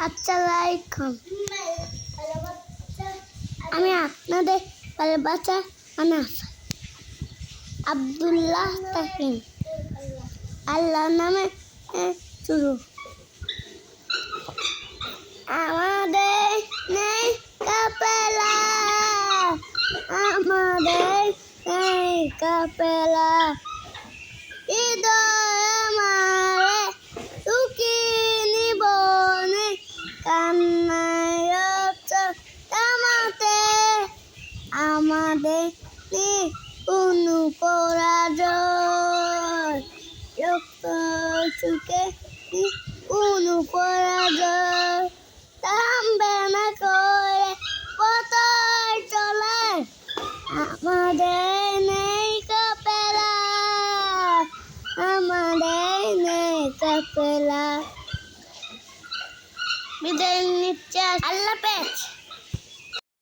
আসসালামাইকুম। আমি আপনাদের বাচ্চা আনাস আব্দুল্লাহ তাহিম। আল্লাহ নামে শুরু। আমাদের নেই কাপেলা, আমাদের নেই কাপেলা, হৃদয় আমারে সুখী নিবনে কান্নায় তামাতে। আমাদের নেই কোনো পরাজয়, রক্ত সুখে কোনো পরাজয়, থামবে না করে পথই চলে। আমাদের নেই কাপেলা, আমাদের নেই কাপেলা। বিদায় নিচ্ছে, আল্লাহ হাফেজ।